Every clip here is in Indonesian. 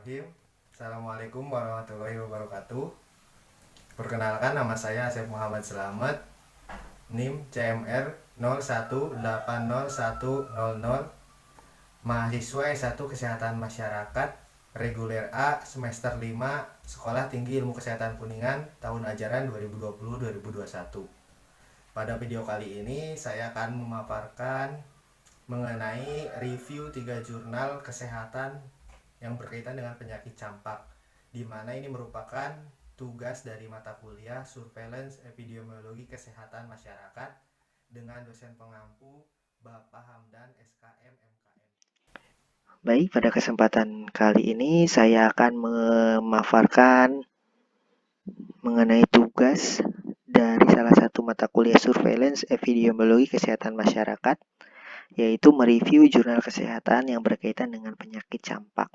Bismillahirrahmanirrahim. Assalamualaikum warahmatullahi wabarakatuh. Perkenalkan, nama saya Asep Muhammad Selamat, NIM CMR 01801000, mahasiswa S1 Kesehatan Masyarakat, reguler A, semester 5, Sekolah Tinggi Ilmu Kesehatan Kuningan, tahun ajaran 2020-2021. Pada video kali ini saya akan memaparkan mengenai review 3 jurnal kesehatan yang berkaitan dengan penyakit campak, di mana ini merupakan tugas dari mata kuliah Surveillance Epidemiologi Kesehatan Masyarakat dengan dosen pengampu Bapak Hamdan SKM MKM. Baik, pada kesempatan kali ini saya akan memaparkan mengenai tugas dari salah satu mata kuliah Surveillance Epidemiologi Kesehatan Masyarakat, yaitu mereview jurnal kesehatan yang berkaitan dengan penyakit campak.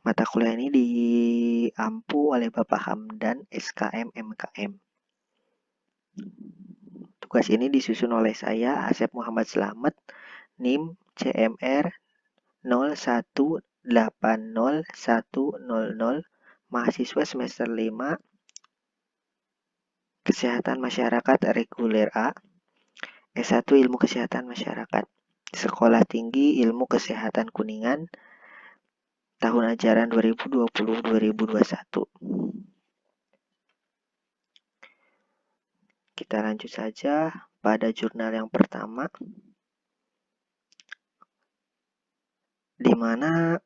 Mata kuliah ini diampu oleh Bapak Hamdan SKM MKM. Tugas ini disusun oleh saya, Asep Muhammad Selamat, NIM CMR 01801000, mahasiswa semester 5 Kesehatan Masyarakat reguler A, S1 Ilmu Kesehatan Masyarakat, Sekolah Tinggi Ilmu Kesehatan Kuningan, tahun ajaran 2020-2021. Kita lanjut saja pada jurnal yang pertama, di mana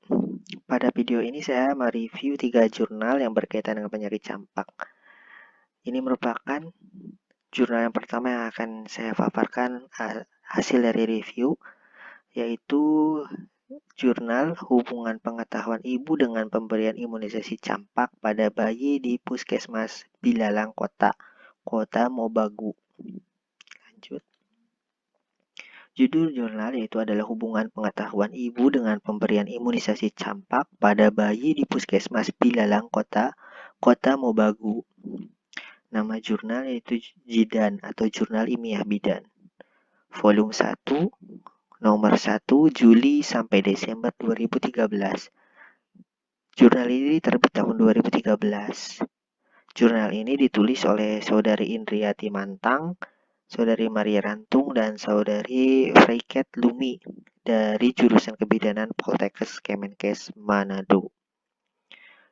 pada video ini saya mereview 3 jurnal yang berkaitan dengan penyakit campak. Ini merupakan jurnal yang pertama yang akan saya paparkan hasil dari review, yaitu jurnal Hubungan Pengetahuan Ibu dengan Pemberian Imunisasi Campak pada Bayi di Puskesmas Bilalang Kota Mobagu. Lanjut. Judul jurnal yaitu adalah Hubungan Pengetahuan Ibu dengan Pemberian Imunisasi Campak pada Bayi di Puskesmas Bilalang Kota Mobagu. Nama jurnal yaitu JIDAN atau Jurnal Ilmiah Bidan. Volume 1, nomor 1, Juli sampai Desember 2013. Jurnal ini terbit tahun 2013. Jurnal ini ditulis oleh Saudari Indriati Mantang, Saudari Maria Rantung, dan Saudari Freiket Lumi dari jurusan Kebidanan Poltekkes Kemenkes Manado.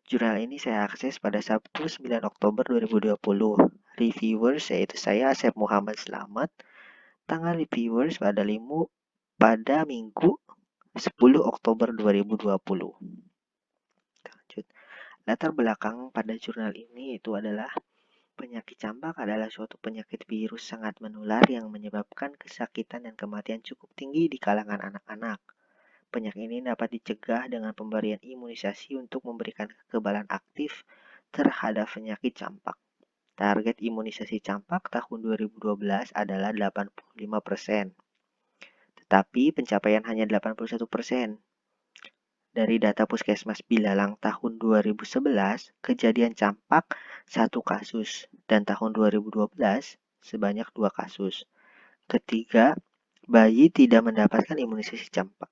Jurnal ini saya akses pada Sabtu 9 Oktober 2020. Reviewers yaitu saya, Asep Muhammad Selamat. Tanggal reviewers pada Minggu 10 Oktober 2020. Lanjut. Latar belakang pada jurnal ini itu adalah penyakit campak adalah suatu penyakit virus sangat menular yang menyebabkan kesakitan dan kematian cukup tinggi di kalangan anak-anak. Penyakit ini dapat dicegah dengan pemberian imunisasi untuk memberikan kekebalan aktif terhadap penyakit campak. Target imunisasi campak tahun 2012 adalah 85%, tetapi pencapaian hanya 81%. Dari data Puskesmas Bilalang tahun 2011, kejadian campak 1 kasus, dan tahun 2012 sebanyak 2 kasus. Ketiga, bayi tidak mendapatkan imunisasi campak.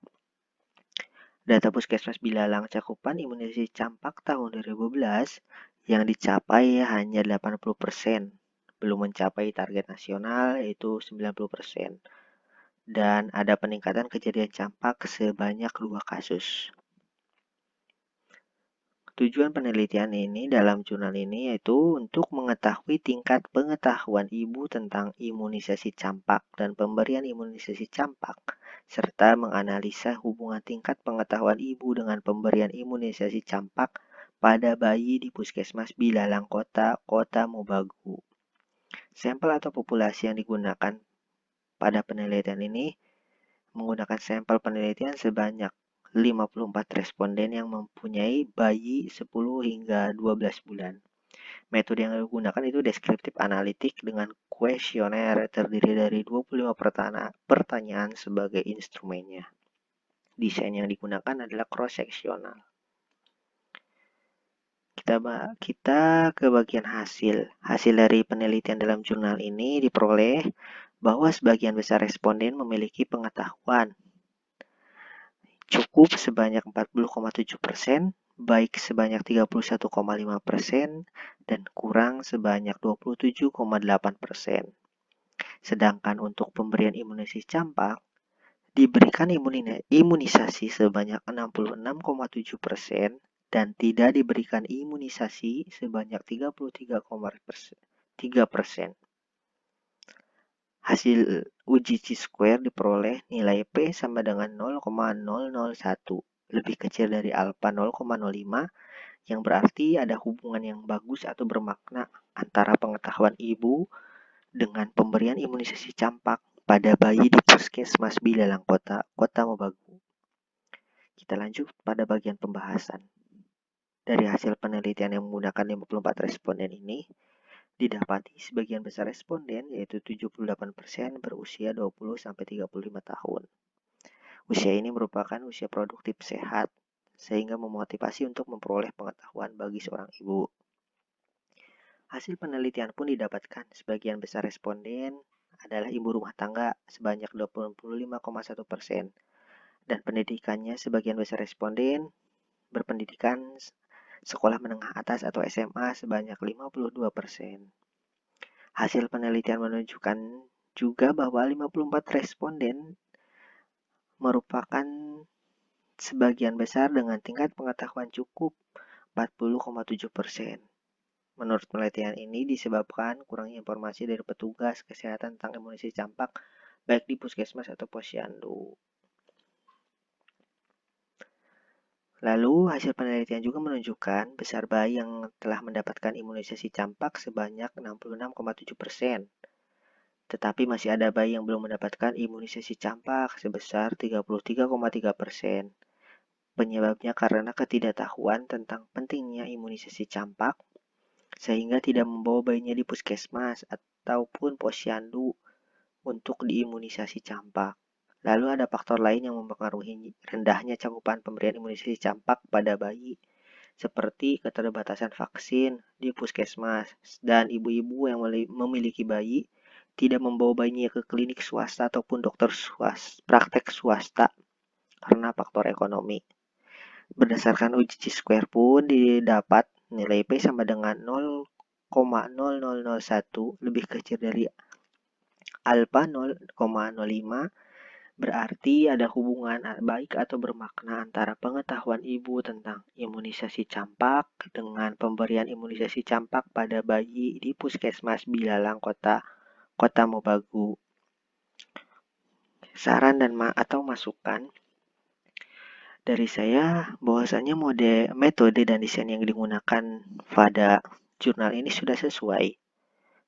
Data Puskesmas Bilalang cakupan imunisasi campak tahun 2012 yang dicapai hanya 80%, belum mencapai target nasional yaitu 90%. Dan ada peningkatan kejadian campak sebanyak 2 kasus. Tujuan penelitian ini dalam jurnal ini yaitu untuk mengetahui tingkat pengetahuan ibu tentang imunisasi campak dan pemberian imunisasi campak, serta menganalisa hubungan tingkat pengetahuan ibu dengan pemberian imunisasi campak pada bayi di Puskesmas Bilalang Kota Mobagu. Sampel atau populasi yang digunakan pada penelitian ini menggunakan sampel penelitian sebanyak 54 responden yang mempunyai bayi 10 hingga 12 bulan. Metode yang digunakan itu deskriptif analitik dengan kuesioner terdiri dari 25 pertanyaan sebagai instrumennya. Desain yang digunakan adalah cross-sectional. Kita ke bagian hasil. Hasil dari penelitian dalam jurnal ini diperoleh bahwa sebagian besar responden memiliki pengetahuan cukup sebanyak 40,7%, baik sebanyak 31,5%, dan kurang sebanyak 27,8%. Sedangkan untuk pemberian imunisasi campak, diberikan imunisasi sebanyak 66,7% dan tidak diberikan imunisasi sebanyak 33,3%. Hasil uji chi-square diperoleh nilai P sama dengan 0,001, lebih kecil dari alfa 0,05, yang berarti ada hubungan yang bagus atau bermakna antara pengetahuan ibu dengan pemberian imunisasi campak pada bayi di Puskesmas Bilalang Kota, Kota Mobagu. Kita lanjut pada bagian pembahasan. Dari hasil penelitian yang menggunakan 54 responden ini, didapati sebagian besar responden, yaitu 78%, berusia 20-35 tahun. Usia ini merupakan usia produktif sehat, sehingga memotivasi untuk memperoleh pengetahuan bagi seorang ibu. Hasil penelitian pun didapatkan sebagian besar responden adalah ibu rumah tangga sebanyak 25,1%, dan pendidikannya sebagian besar responden berpendidikan sekolah menengah atas atau SMA sebanyak 52%. Hasil penelitian menunjukkan juga bahwa 54 responden merupakan sebagian besar dengan tingkat pengetahuan cukup 40,7%. Menurut penelitian ini disebabkan kurangnya informasi dari petugas kesehatan tentang imunisasi campak baik di puskesmas atau posyandu. Lalu, hasil penelitian juga menunjukkan besar bayi yang telah mendapatkan imunisasi campak sebanyak 66,7%. Tetapi masih ada bayi yang belum mendapatkan imunisasi campak sebesar 33,3%. Penyebabnya karena ketidaktahuan tentang pentingnya imunisasi campak, sehingga tidak membawa bayinya di puskesmas ataupun posyandu untuk diimunisasi campak. Lalu ada faktor lain yang mempengaruhi rendahnya cakupan pemberian imunisasi campak pada bayi, seperti keterbatasan vaksin di puskesmas dan ibu-ibu yang memiliki bayi tidak membawa bayinya ke klinik swasta ataupun dokter praktek swasta karena faktor ekonomi. Berdasarkan uji chi-square pun didapat nilai P sama dengan 0,0001, lebih kecil dari alfa 0,05, berarti ada hubungan baik atau bermakna antara pengetahuan ibu tentang imunisasi campak dengan pemberian imunisasi campak pada bayi di Puskesmas Bilalang Kota Mobagu. Saran dan atau masukan dari saya bahwasanya metode dan desain yang digunakan pada jurnal ini sudah sesuai.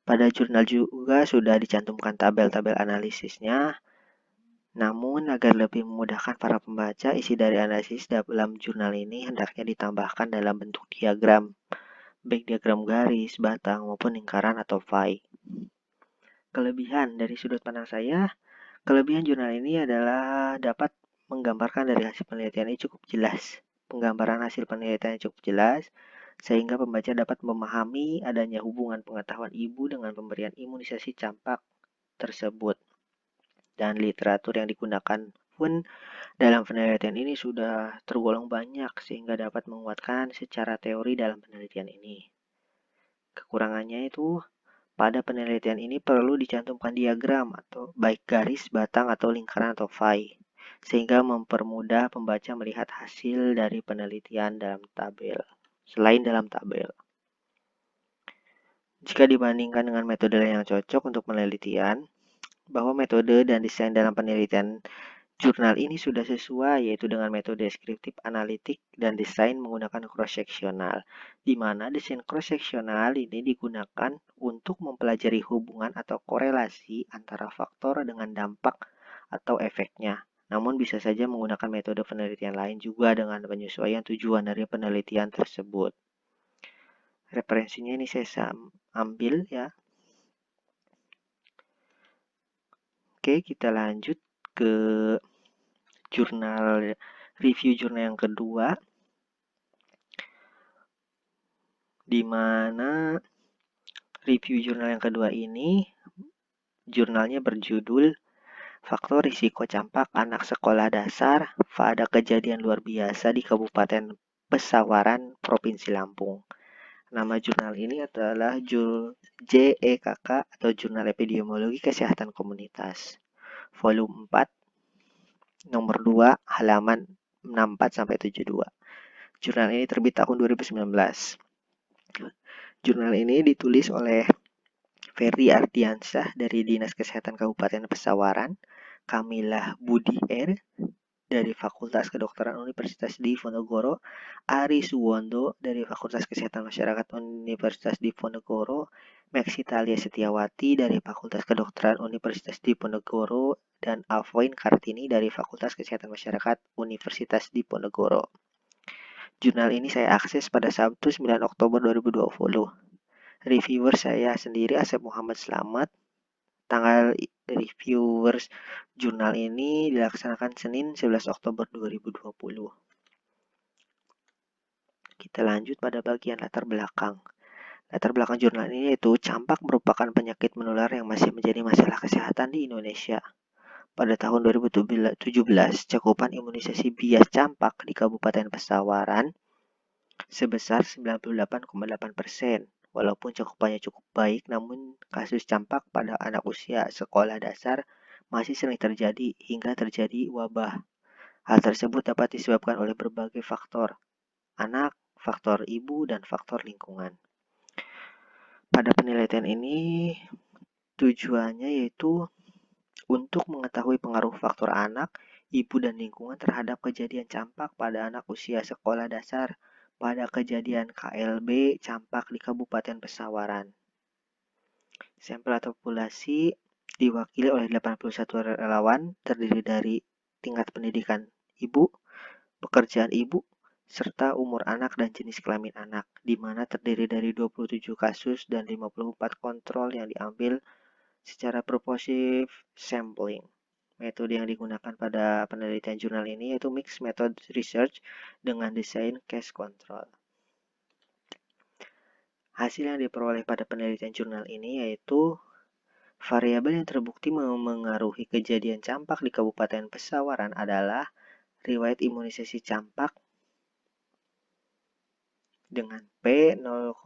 Pada jurnal juga sudah dicantumkan tabel-tabel analisisnya. Namun, agar lebih memudahkan para pembaca, isi dari analisis dalam jurnal ini hendaknya ditambahkan dalam bentuk diagram, baik diagram garis, batang, maupun lingkaran atau pie. Kelebihan dari sudut pandang saya, kelebihan jurnal ini adalah dapat menggambarkan dari hasil penelitian ini cukup jelas. Penggambaran hasil penelitian cukup jelas, sehingga pembaca dapat memahami adanya hubungan pengetahuan ibu dengan pemberian imunisasi campak tersebut. Dan literatur yang digunakan pun dalam penelitian ini sudah tergolong banyak sehingga dapat menguatkan secara teori dalam penelitian ini. Kekurangannya itu pada penelitian ini perlu dicantumkan diagram atau baik garis, batang, atau lingkaran atau pie, sehingga mempermudah pembaca melihat hasil dari penelitian dalam tabel, selain dalam tabel. Jika dibandingkan dengan metode yang cocok untuk penelitian, bahwa metode dan desain dalam penelitian jurnal ini sudah sesuai, yaitu dengan metode deskriptif analitik dan desain menggunakan cross-sectional, di mana desain cross-sectional ini digunakan untuk mempelajari hubungan atau korelasi antara faktor dengan dampak atau efeknya. Namun bisa saja menggunakan metode penelitian lain juga dengan penyesuaian tujuan dari penelitian tersebut. Referensinya ini saya ambil ya. Oke, kita lanjut ke review jurnal yang kedua, di mana review jurnal yang kedua ini jurnalnya berjudul Faktor risiko campak anak sekolah dasar pada kejadian luar biasa di Kabupaten Pesawaran, Provinsi Lampung. Nama jurnal ini adalah JEKK atau Jurnal Epidemiologi Kesehatan Komunitas. Volume 4, nomor 2, halaman 64-72. Jurnal ini terbit tahun 2019. Jurnal ini ditulis oleh Ferry Ardiansyah dari Dinas Kesehatan Kabupaten Pesawaran, Kamilah Budi R dari Fakultas Kedokteran Universitas Diponegoro, Ari Suwondo dari Fakultas Kesehatan Masyarakat Universitas Diponegoro, Meksitalia Setiawati dari Fakultas Kedokteran Universitas Diponegoro, dan Avoin Kartini dari Fakultas Kesehatan Masyarakat Universitas Diponegoro. Jurnal ini saya akses pada Sabtu 9 Oktober 2020. Reviewer saya sendiri Asep Muhammad Slamet. Tanggal reviewers jurnal ini dilaksanakan Senin 11 Oktober 2020. Kita lanjut pada bagian latar belakang. Latar belakang jurnal ini yaitu campak merupakan penyakit menular yang masih menjadi masalah kesehatan di Indonesia. Pada tahun 2017, cakupan imunisasi bias campak di Kabupaten Pesawaran sebesar 98,8%. Walaupun cakupannya cukup baik, namun kasus campak pada anak usia sekolah dasar masih sering terjadi hingga terjadi wabah. Hal tersebut dapat disebabkan oleh berbagai faktor, anak, faktor ibu, dan faktor lingkungan. Pada penelitian ini, tujuannya yaitu untuk mengetahui pengaruh faktor anak, ibu, dan lingkungan terhadap kejadian campak pada anak usia sekolah dasar pada kejadian KLB campak di Kabupaten Pesawaran. Sampel atau populasi diwakili oleh 81 relawan terdiri dari tingkat pendidikan ibu, pekerjaan ibu, serta umur anak dan jenis kelamin anak, di mana terdiri dari 27 kasus dan 54 kontrol yang diambil secara proportive sampling. Metode yang digunakan pada penelitian jurnal ini yaitu mixed method research dengan desain case control. Hasil yang diperoleh pada penelitian jurnal ini yaitu variabel yang terbukti memengaruhi kejadian campak di Kabupaten Pesawaran adalah riwayat imunisasi campak dengan P 0,004,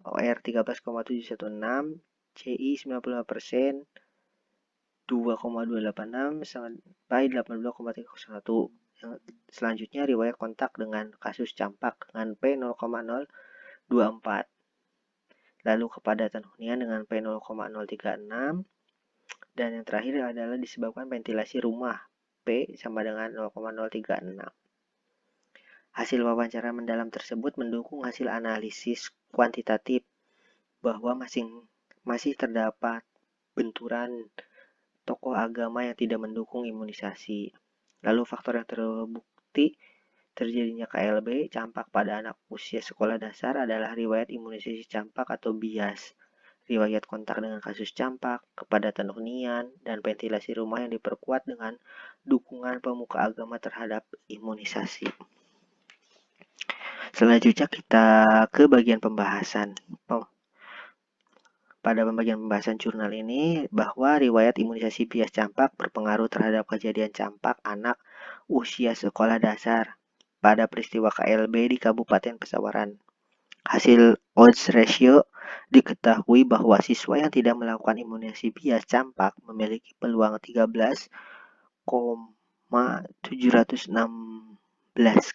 OR 13,716, CI 95%, 2,286 sampai 82,301. Selanjutnya riwayat kontak dengan kasus campak dengan P 0,024. Lalu kepadatan hunian dengan P 0,036 dan yang terakhir adalah disebabkan ventilasi rumah P sama dengan 0,036. Hasil wawancara mendalam tersebut mendukung hasil analisis kuantitatif bahwa masih terdapat benturan tokoh agama yang tidak mendukung imunisasi. Lalu faktor yang terbukti terjadinya KLB campak pada anak usia sekolah dasar adalah riwayat imunisasi campak atau bias, riwayat kontak dengan kasus campak, kepadatan hunian, dan ventilasi rumah yang diperkuat dengan dukungan pemuka agama terhadap imunisasi. Selanjutnya kita ke bagian pembahasan. Pada pembagian pembahasan jurnal ini bahwa riwayat imunisasi bias campak berpengaruh terhadap kejadian campak anak usia sekolah dasar pada peristiwa KLB di Kabupaten Pesawaran. Hasil odds ratio diketahui bahwa siswa yang tidak melakukan imunisasi bias campak memiliki peluang 13,716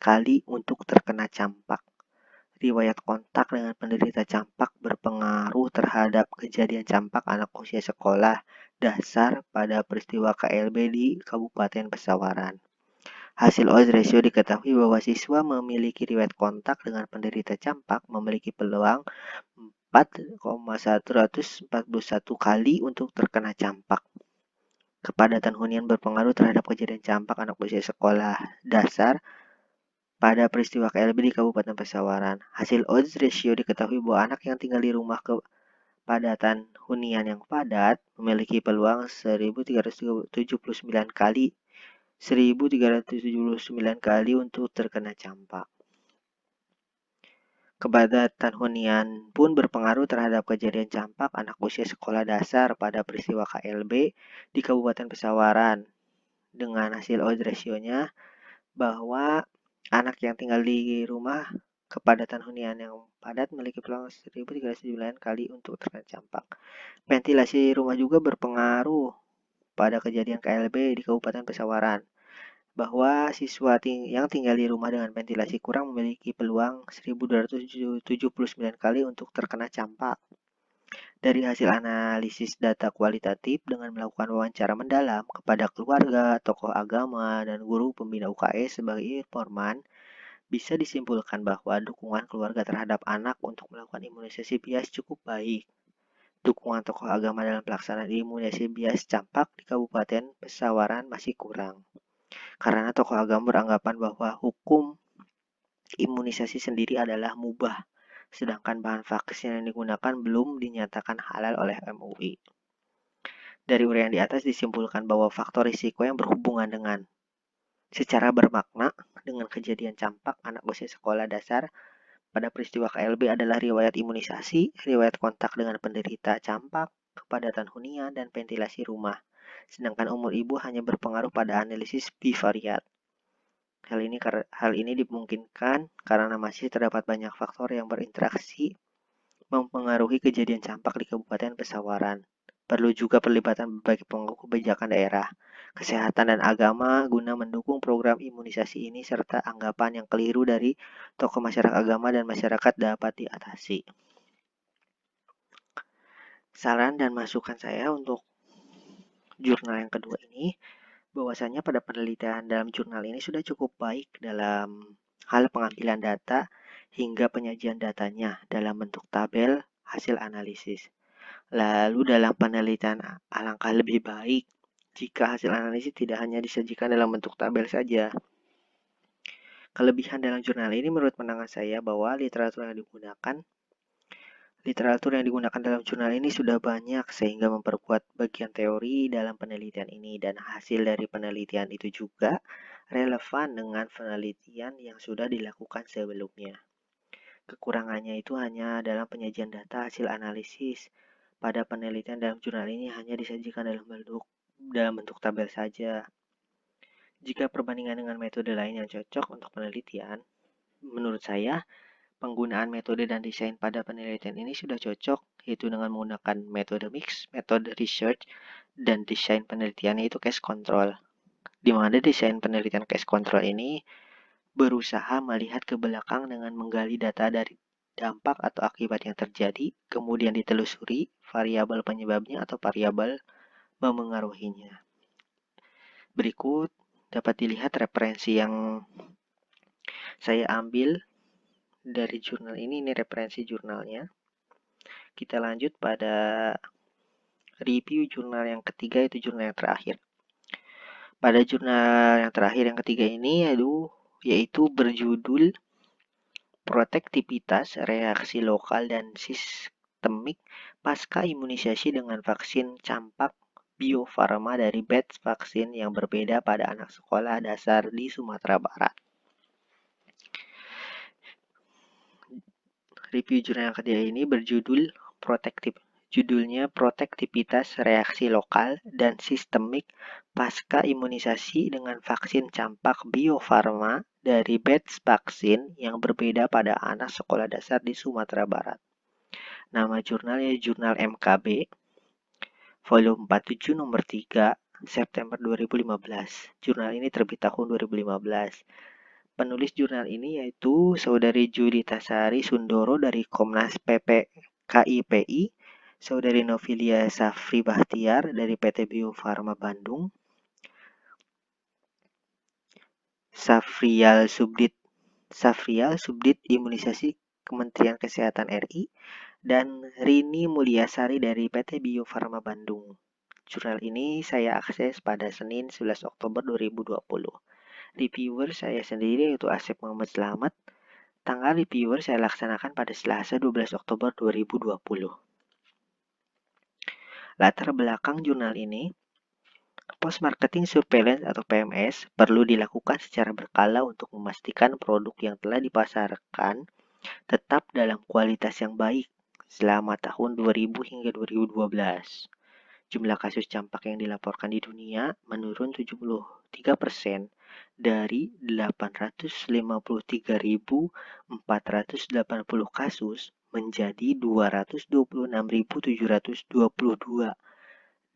kali untuk terkena campak. Riwayat kontak dengan penderita campak berpengaruh terhadap kejadian campak anak usia sekolah dasar pada peristiwa KLB di Kabupaten Pesawaran. Hasil odds ratio diketahui bahwa siswa memiliki riwayat kontak dengan penderita campak memiliki peluang 4,141 kali untuk terkena campak. Kepadatan hunian berpengaruh terhadap kejadian campak anak usia sekolah dasar pada peristiwa KLB di Kabupaten Pesawaran. Hasil odds ratio diketahui bahwa anak yang tinggal di rumah kepadatan hunian yang padat memiliki peluang 1379 kali untuk terkena campak. Kepadatan hunian pun berpengaruh terhadap kejadian campak anak usia sekolah dasar pada peristiwa KLB di Kabupaten Pesawaran. Dengan hasil odds ratio-nya bahwa anak yang tinggal di rumah kepadatan hunian yang padat memiliki peluang 1.309 kali untuk terkena campak. Ventilasi rumah juga berpengaruh pada kejadian KLB di Kabupaten Pesawaran, bahwa siswa yang tinggal di rumah dengan ventilasi kurang memiliki peluang 1.279 kali untuk terkena campak. Dari hasil analisis data kualitatif dengan melakukan wawancara mendalam kepada keluarga, tokoh agama, dan guru pembina UKS sebagai informan, bisa disimpulkan bahwa dukungan keluarga terhadap anak untuk melakukan imunisasi bias cukup baik. Dukungan tokoh agama dalam pelaksanaan imunisasi bias campak di Kabupaten Pesawaran masih kurang, karena tokoh agama beranggapan bahwa hukum imunisasi sendiri adalah mubah, sedangkan bahan vaksin yang digunakan belum dinyatakan halal oleh MUI. Dari uraian di atas disimpulkan bahwa faktor risiko yang berhubungan dengan secara bermakna dengan kejadian campak anak usia sekolah dasar pada peristiwa KLB adalah riwayat imunisasi, riwayat kontak dengan penderita campak, kepadatan hunian, dan ventilasi rumah. Sedangkan umur ibu hanya berpengaruh pada analisis bivariat. Hal ini dimungkinkan karena masih terdapat banyak faktor yang berinteraksi mempengaruhi kejadian campak di Kabupaten Pesawaran. Perlu juga perlibatan berbagai pemangku kebijakan daerah, kesehatan, dan agama guna mendukung program imunisasi ini serta anggapan yang keliru dari tokoh masyarakat agama dan masyarakat dapat diatasi. Saran dan masukan saya untuk jurnal yang kedua ini, bahwasanya pada penelitian dalam jurnal ini sudah cukup baik dalam hal pengambilan data hingga penyajian datanya dalam bentuk tabel hasil analisis. Lalu dalam penelitian alangkah lebih baik jika hasil analisis tidak hanya disajikan dalam bentuk tabel saja. Kelebihan dalam jurnal ini menurut pandangan saya bahwa literatur yang digunakan dalam jurnal ini sudah banyak sehingga memperkuat bagian teori dalam penelitian ini, dan hasil dari penelitian itu juga relevan dengan penelitian yang sudah dilakukan sebelumnya. Kekurangannya itu hanya dalam penyajian data hasil analisis. Pada penelitian dalam jurnal ini hanya disajikan dalam bentuk tabel saja. Jika perbandingan dengan metode lain yang cocok untuk penelitian, menurut saya penggunaan metode dan desain pada penelitian ini sudah cocok, yaitu dengan menggunakan metode mix, metode research, dan desain penelitiannya itu case control. Di mana desain penelitian case control ini berusaha melihat ke belakang dengan menggali data dari dampak atau akibat yang terjadi, kemudian ditelusuri variabel penyebabnya atau variabel memengaruhinya. Berikut dapat dilihat referensi yang saya ambil dari jurnal ini referensi jurnalnya. Kita lanjut pada review jurnal yang ketiga, itu jurnal yang terakhir. Pada jurnal yang terakhir yang ketiga ini yaitu berjudul Protektivitas Reaksi Lokal dan Sistemik Pasca Imunisasi dengan Vaksin Campak Bio Farma dari batch vaksin yang berbeda pada anak sekolah dasar di Sumatera Barat. Review jurnal yang ketiga ini berjudul Judulnya Protektivitas Reaksi Lokal dan Sistemik Pasca Imunisasi dengan Vaksin Campak Bio Farma dari batch vaksin yang berbeda pada anak sekolah dasar di Sumatera Barat. Nama jurnalnya Jurnal MKB, volume 47 nomor 3, September 2015. Jurnal ini terbit tahun 2015. Penulis jurnal ini yaitu Saudari Julita Sari Sundoro dari Komnas KIPI, Saudari Novilia Safri Bahtiar dari PT Bio Farma Bandung, Safrial Subdit Imunisasi Kementerian Kesehatan RI, dan Rini Mulyasari dari PT Bio Farma Bandung. Jurnal ini saya akses pada Senin 11 Oktober 2020. Reviewer saya sendiri yaitu Asep Muhammad Slamet. Tanggal reviewer saya laksanakan pada Selasa 12 Oktober 2020. Latar belakang jurnal ini, Post Marketing Surveillance atau PMS perlu dilakukan secara berkala untuk memastikan produk yang telah dipasarkan tetap dalam kualitas yang baik selama tahun 2000 hingga 2012. Jumlah kasus campak yang dilaporkan di dunia menurun 73% dari 853.480 kasus menjadi 226.722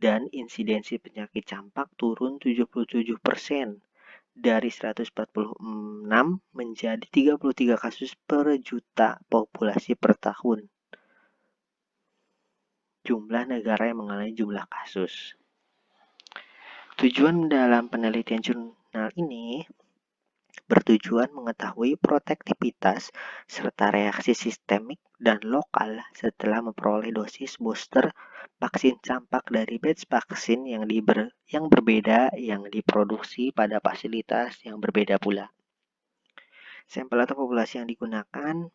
dan insidensi penyakit campak turun 77% dari 146 menjadi 33 kasus per juta populasi per tahun. Jumlah negara yang mengalami jumlah kasus. Tujuan dalam penelitian jurnal ini bertujuan mengetahui protektivitas serta reaksi sistemik dan lokal setelah memperoleh dosis booster vaksin campak dari batch vaksin yang berbeda yang diproduksi pada fasilitas yang berbeda pula. Sampel atau populasi yang digunakan,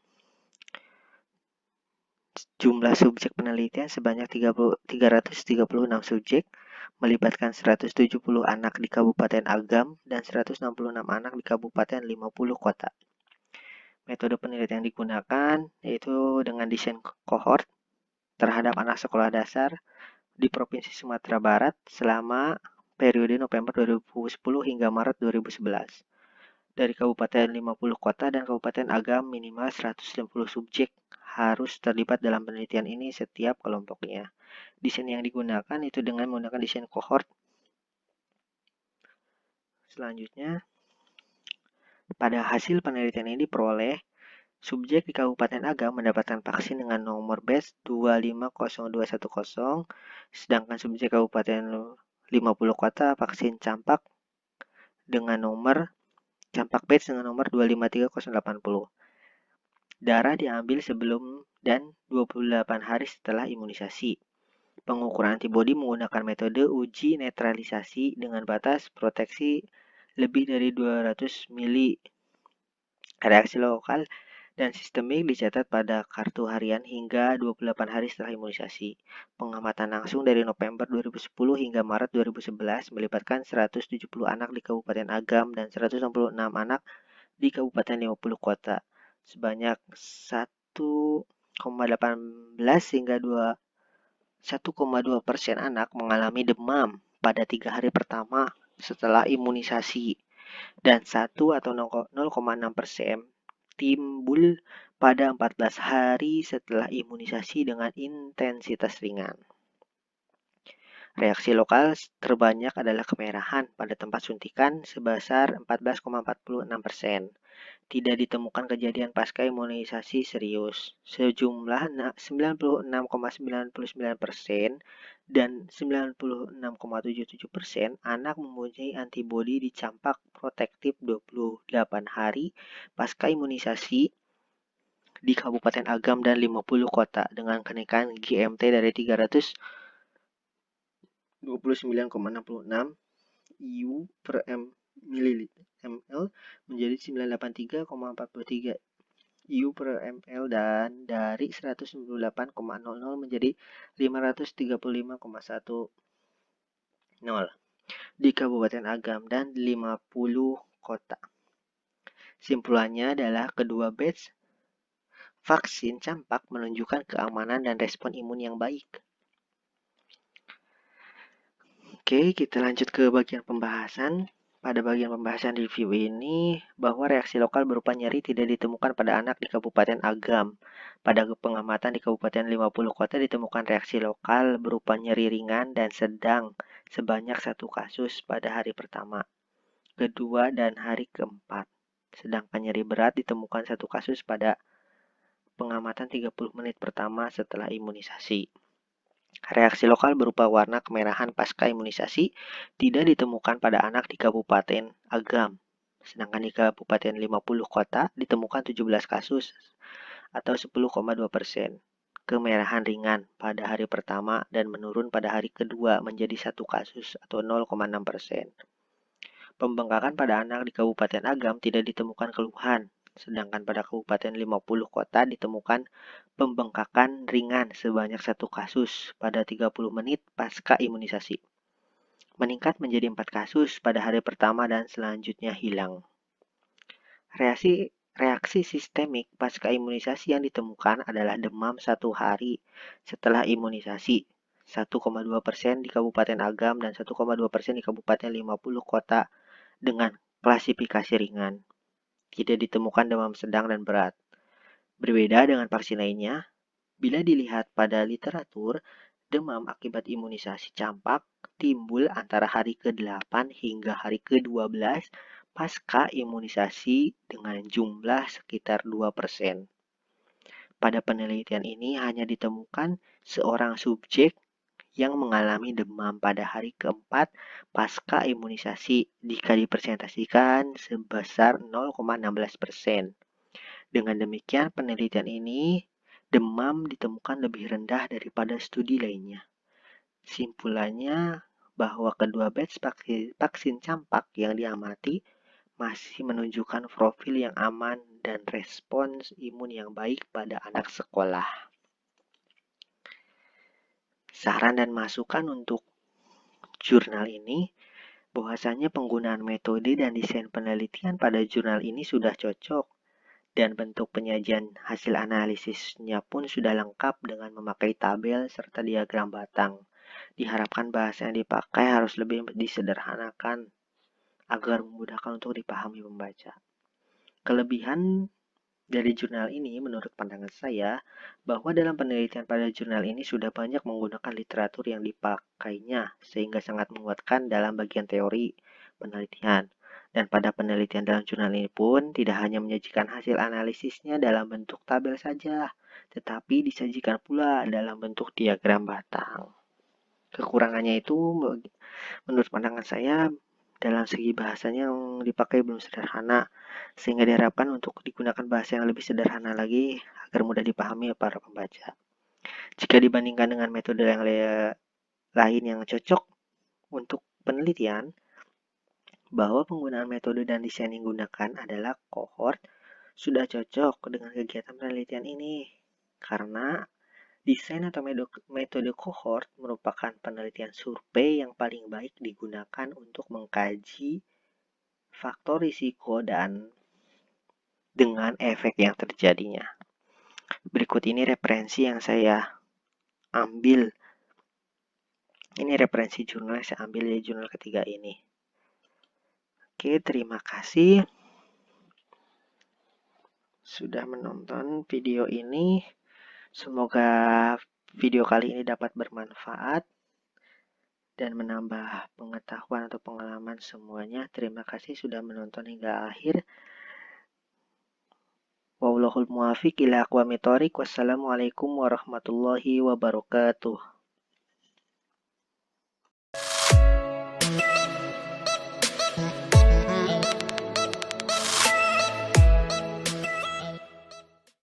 jumlah subjek penelitian sebanyak 336 subjek, melibatkan 170 anak di Kabupaten Agam dan 166 anak di Kabupaten 50 kota. Metode penelitian yang digunakan yaitu dengan desain kohort terhadap anak sekolah dasar di Provinsi Sumatera Barat selama periode November 2010 hingga Maret 2011. Dari Kabupaten 50 kota dan Kabupaten Agam minimal 150 subjek harus terlibat dalam penelitian ini setiap kelompoknya. Desain yang digunakan itu dengan menggunakan desain kohort. Selanjutnya, pada hasil penelitian ini diperoleh subjek di Kabupaten Agam mendapatkan vaksin dengan nomor batch 250210, sedangkan subjek Kabupaten 50 kota vaksin campak dengan nomor campak batch dengan nomor 253080. Darah diambil sebelum dan 28 hari setelah imunisasi. Pengukuran antibodi menggunakan metode uji netralisasi dengan batas proteksi lebih dari 200 mili. Reaksi lokal dan sistemik dicatat pada kartu harian hingga 28 hari setelah imunisasi. Pengamatan langsung dari November 2010 hingga Maret 2011 melibatkan 170 anak di Kabupaten Agam dan 166 anak di Kabupaten 50 kota. Sebanyak 1,18 hingga 1,2% anak mengalami demam pada 3 hari pertama setelah imunisasi dan 1 atau 0,6% timbul pada 14 hari setelah imunisasi dengan intensitas ringan. Reaksi lokal terbanyak adalah kemerahan pada tempat suntikan sebesar 14,46%. Tidak ditemukan kejadian pasca imunisasi serius. Sejumlah 96,99% dan 96,77% anak mempunyai antibodi di campak protektif 28 hari pasca imunisasi di Kabupaten Agam dan 50 kota dengan kenaikan GMT dari 329,66 IU per ml menjadi 983,43 IU per ml dan dari 198,00 menjadi 535,10 di Kabupaten Agam dan 50 kota. Simpulannya adalah kedua batch vaksin campak menunjukkan keamanan dan respon imun yang baik. Oke, kita lanjut ke bagian pembahasan. Pada bagian pembahasan review ini, bahwa reaksi lokal berupa nyeri tidak ditemukan pada anak di Kabupaten Agam. Pada pengamatan di Kabupaten 50 kota ditemukan reaksi lokal berupa nyeri ringan dan sedang sebanyak 1 kasus pada hari pertama, kedua, dan hari keempat. Sedangkan nyeri berat ditemukan 1 kasus pada pengamatan 30 menit pertama setelah imunisasi. Reaksi lokal berupa warna kemerahan pasca imunisasi tidak ditemukan pada anak di Kabupaten Agam. Sedangkan di Kabupaten 50 kota ditemukan 17 kasus atau 10,2%. Kemerahan ringan pada hari pertama dan menurun pada hari kedua menjadi 1 kasus atau 0,6%. Pembengkakan pada anak di Kabupaten Agam tidak ditemukan keluhan. Sedangkan pada Kabupaten 50 kota ditemukan pembengkakan ringan sebanyak 1 kasus pada 30 menit pasca imunisasi. Meningkat menjadi 4 kasus pada hari pertama dan selanjutnya hilang. reaksi sistemik pasca imunisasi yang ditemukan adalah demam 1 hari setelah imunisasi, 1,2% di Kabupaten Agam dan 1,2% di Kabupaten 50 kota dengan klasifikasi ringan. Tidak ditemukan demam sedang dan berat. Berbeda dengan vaksin lainnya, bila dilihat pada literatur, demam akibat imunisasi campak timbul antara hari ke-8 hingga hari ke-12 pasca imunisasi dengan jumlah sekitar 2%. Pada penelitian ini hanya ditemukan seorang subjek yang mengalami demam pada hari keempat pasca imunisasi jika dipresentasikan sebesar 0,16%. Dengan demikian, penelitian ini demam ditemukan lebih rendah daripada studi lainnya. Simpulannya bahwa kedua batch vaksin campak yang diamati masih menunjukkan profil yang aman dan respons imun yang baik pada anak sekolah. Saran dan masukan untuk jurnal ini, bahwasanya penggunaan metode dan desain penelitian pada jurnal ini sudah cocok dan bentuk penyajian hasil analisisnya pun sudah lengkap dengan memakai tabel serta diagram batang. Diharapkan bahasa yang dipakai harus lebih disederhanakan agar memudahkan untuk dipahami pembaca. Kelebihan dari jurnal ini menurut pandangan saya bahwa dalam penelitian pada jurnal ini sudah banyak menggunakan literatur yang dipakainya sehingga sangat menguatkan dalam bagian teori penelitian. Dan pada penelitian dalam jurnal ini pun tidak hanya menyajikan hasil analisisnya dalam bentuk tabel saja, tetapi disajikan pula dalam bentuk diagram batang. Kekurangannya itu menurut pandangan saya dalam segi bahasanya yang dipakai belum sederhana, sehingga diharapkan untuk digunakan bahasa yang lebih sederhana lagi agar mudah dipahami para pembaca. Jika dibandingkan dengan metode yang lain yang cocok untuk penelitian, bahwa penggunaan metode dan desain yang digunakan adalah cohort sudah cocok dengan kegiatan penelitian ini, karena desain atau metode cohort merupakan penelitian survei yang paling baik digunakan untuk mengkaji faktor risiko dan dengan efek yang terjadinya. Berikut ini referensi yang saya ambil. Ini referensi jurnal yang saya ambil dari jurnal ketiga ini. Oke, terima kasih sudah menonton video ini. Semoga video kali ini dapat bermanfaat dan menambah pengetahuan atau pengalaman semuanya. Terima kasih sudah menonton hingga akhir. Wallahul muwaffiq ila aqwamit thoriq. Wassalamualaikum warahmatullahi wabarakatuh.